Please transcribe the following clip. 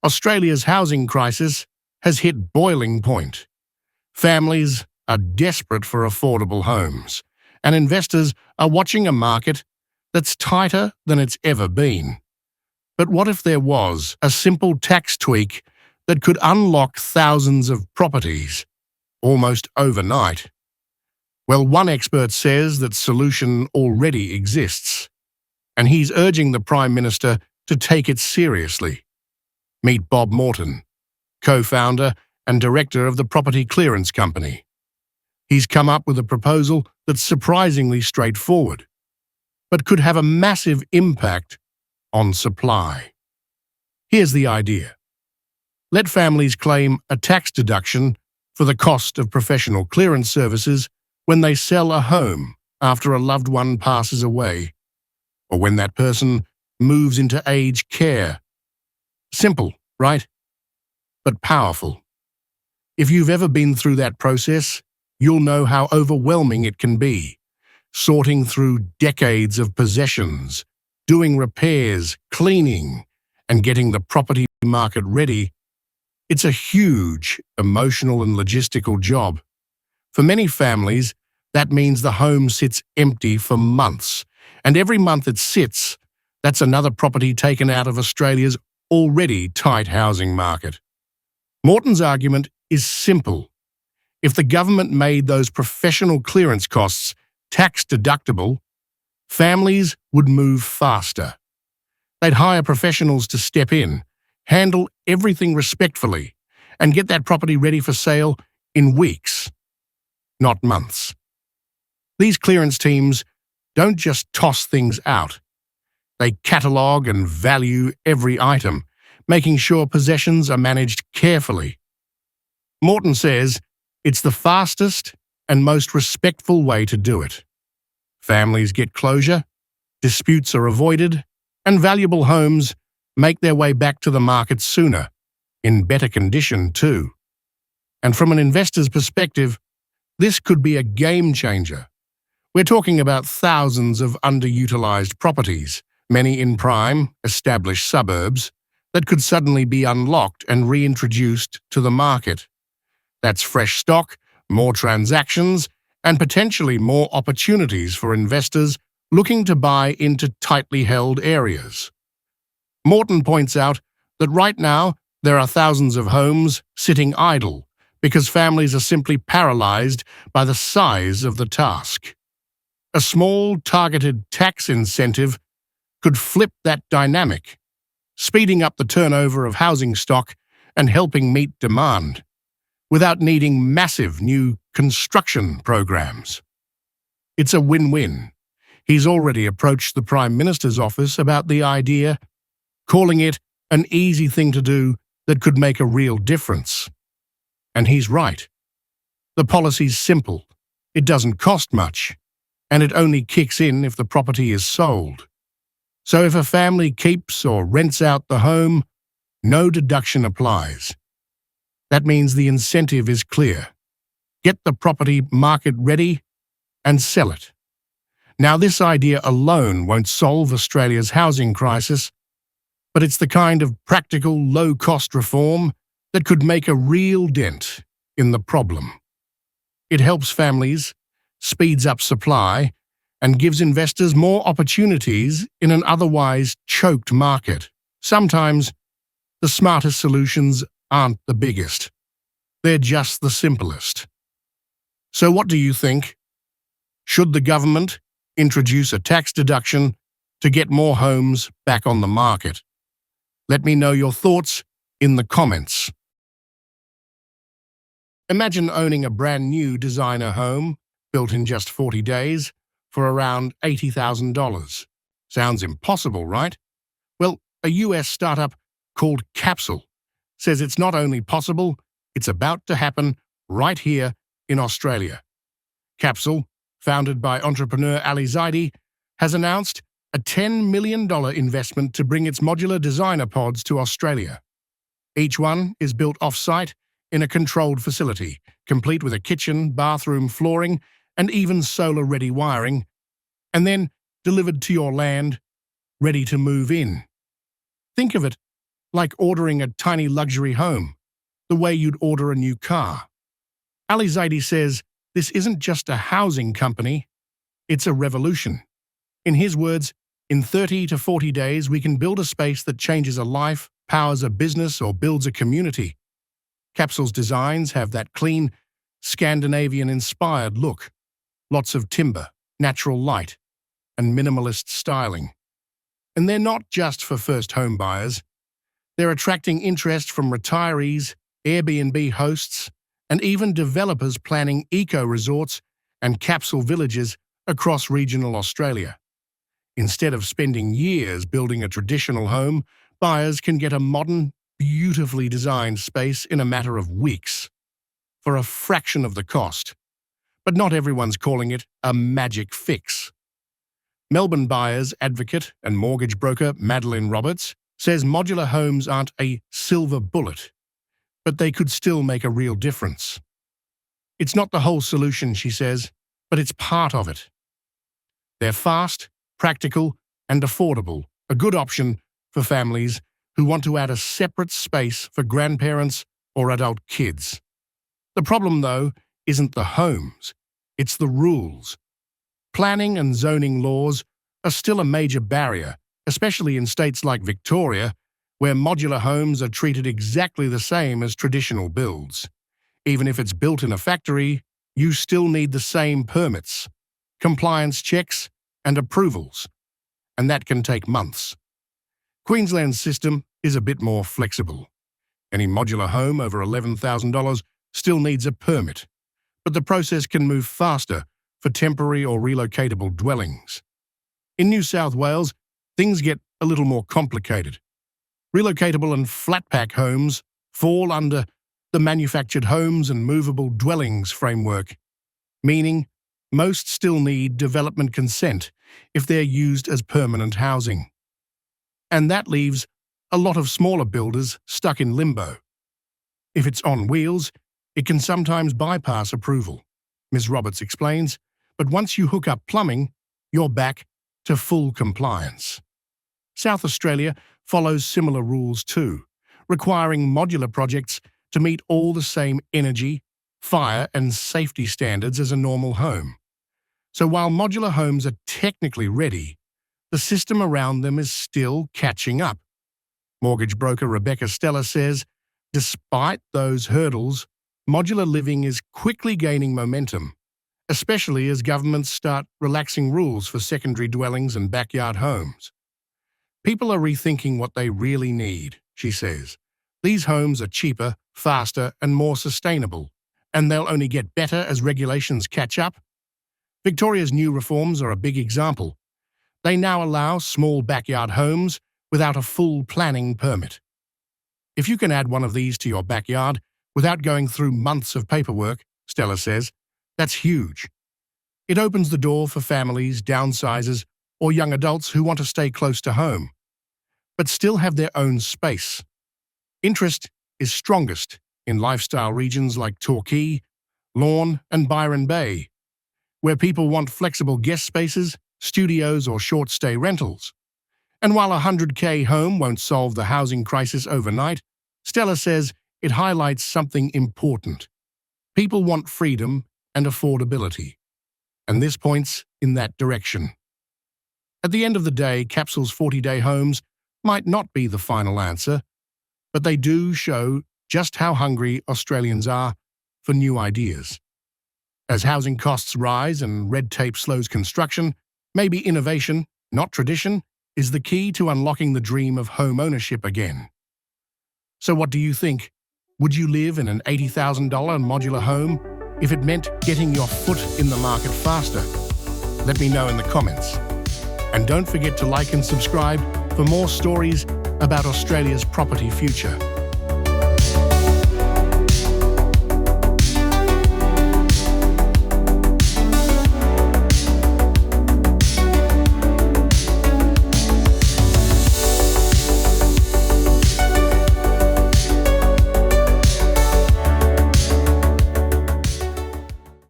Australia's housing crisis has hit boiling point. Families are desperate for affordable homes, and investors are watching a market that's tighter than it's ever been. But what if there was a simple tax tweak that could unlock thousands of properties almost overnight? Well, one expert says that solution already exists, and he's urging the Prime Minister to take it seriously. Meet Bob Morton, co-founder and director of the Property Clearance Company. He's come up with a proposal that's surprisingly straightforward, but could have a massive impact on supply. Here's the idea. Let families claim a tax deduction for the cost of professional clearance services when they sell a home after a loved one passes away, or when that person moves into aged care. Simple, right? But powerful. If you've ever been through that process, you'll know how overwhelming it can be, sorting through decades of possessions, doing repairs, cleaning, and getting the property market ready. It's a huge emotional and logistical job. For many families, that means the home sits empty for months, and every month it sits, that's another property taken out of Australia's already tight housing market. Morton's argument is simple. If the government made those professional clearance costs tax-deductible, families would move faster. They'd hire professionals to step in, handle everything respectfully, and get that property ready for sale in weeks, not months. These clearance teams don't just toss things out. They catalogue and value every item, making sure possessions are managed carefully. Morton says it's the fastest and most respectful way to do it. Families get closure, disputes are avoided, and valuable homes make their way back to the market sooner, in better condition too. And from an investor's perspective, this could be a game changer. We're talking about thousands of underutilized properties, many in prime, established suburbs, that could suddenly be unlocked and reintroduced to the market. That's fresh stock, more transactions, and potentially more opportunities for investors looking to buy into tightly held areas. Morton points out that right now there are thousands of homes sitting idle because families are simply paralyzed by the size of the task. A small, targeted tax incentive could flip that dynamic, speeding up the turnover of housing stock and helping meet demand, without needing massive new construction programs. It's a win-win. He's already approached the Prime Minister's office about the idea, calling it an easy thing to do that could make a real difference. And he's right. The policy's simple. It doesn't cost much, and it only kicks in if the property is sold. So if a family keeps or rents out the home, no deduction applies. That means the incentive is clear. Get the property market ready and sell it. Now, this idea alone won't solve Australia's housing crisis, but it's the kind of practical, low-cost reform that could make a real dent in the problem. It helps families, speeds up supply, and gives investors more opportunities in an otherwise choked market. Sometimes, the smartest solutions aren't the biggest. They're just the simplest. So what do you think? Should the government introduce a tax deduction to get more homes back on the market? Let me know your thoughts in the comments. Imagine owning a brand new designer home built in just 40 days for around $80,000. Sounds impossible, right? Well, a US startup called Capsule says it's not only possible, it's about to happen right here in Australia. Capsule, founded by entrepreneur Ali Zaidi, has announced a $10 million investment to bring its modular designer pods to Australia. Each one is built off-site in a controlled facility, complete with a kitchen, bathroom, flooring, and even solar-ready wiring, and then delivered to your land, ready to move in. Think of it like ordering a tiny luxury home, the way you'd order a new car. Ali Zaidi says this isn't just a housing company, it's a revolution. In his words, in 30 to 40 days, we can build a space that changes a life, powers a business, or builds a community. Capsule's designs have that clean, Scandinavian-inspired look. Lots of timber, natural light, and minimalist styling. And they're not just for first home buyers. They're attracting interest from retirees, Airbnb hosts, and even developers planning eco-resorts and capsule villages across regional Australia. Instead of spending years building a traditional home, buyers can get a modern, beautifully designed space in a matter of weeks, for a fraction of the cost. But not everyone's calling it a magic fix. Melbourne buyers advocate and mortgage broker Madeline Roberts says modular homes aren't a silver bullet, but they could still make a real difference. It's not the whole solution, she says, but it's part of it. They're fast, practical, and affordable, a good option for families who want to add a separate space for grandparents or adult kids. The problem, though, isn't the homes, it's the rules. Planning and zoning laws are still a major barrier, especially in states like Victoria, where modular homes are treated exactly the same as traditional builds. Even if it's built in a factory, you still need the same permits, compliance checks, and approvals, and that can take months. Queensland's system is a bit more flexible. Any modular home over $11,000 still needs a permit, but the process can move faster for temporary or relocatable dwellings. In New South Wales, things get a little more complicated. Relocatable and flat-pack homes fall under the Manufactured Homes and Movable Dwellings framework, meaning most still need development consent if they're used as permanent housing. And that leaves a lot of smaller builders stuck in limbo. If it's on wheels, it can sometimes bypass approval, Ms. Roberts explains, but once you hook up plumbing, you're back to full compliance. South Australia follows similar rules too, requiring modular projects to meet all the same energy, fire, and safety standards as a normal home. So while modular homes are technically ready, the system around them is still catching up. Mortgage broker Rebecca Stella says, despite those hurdles, modular living is quickly gaining momentum, especially as governments start relaxing rules for secondary dwellings and backyard homes. People are rethinking what they really need, she says. These homes are cheaper, faster, and more sustainable, and they'll only get better as regulations catch up. Victoria's new reforms are a big example. They now allow small backyard homes without a full planning permit. If you can add one of these to your backyard without going through months of paperwork, Stella says, that's huge. It opens the door for families, downsizers, or young adults who want to stay close to home, but still have their own space. Interest is strongest in lifestyle regions like Torquay, Lorne, and Byron Bay, where people want flexible guest spaces, studios, or short-stay rentals. And while a 100K home won't solve the housing crisis overnight, Stella says it highlights something important. People want freedom and affordability, and this points in that direction. At the end of the day, Capsule's 40-day homes might not be the final answer, but they do show just how hungry Australians are for new ideas. As housing costs rise and red tape slows construction, maybe innovation, not tradition, is the key to unlocking the dream of home ownership again. So what do you think? Would you live in an $80,000 modular home if it meant getting your foot in the market faster? Let me know in the comments. And don't forget to like and subscribe for more stories about Australia's property future.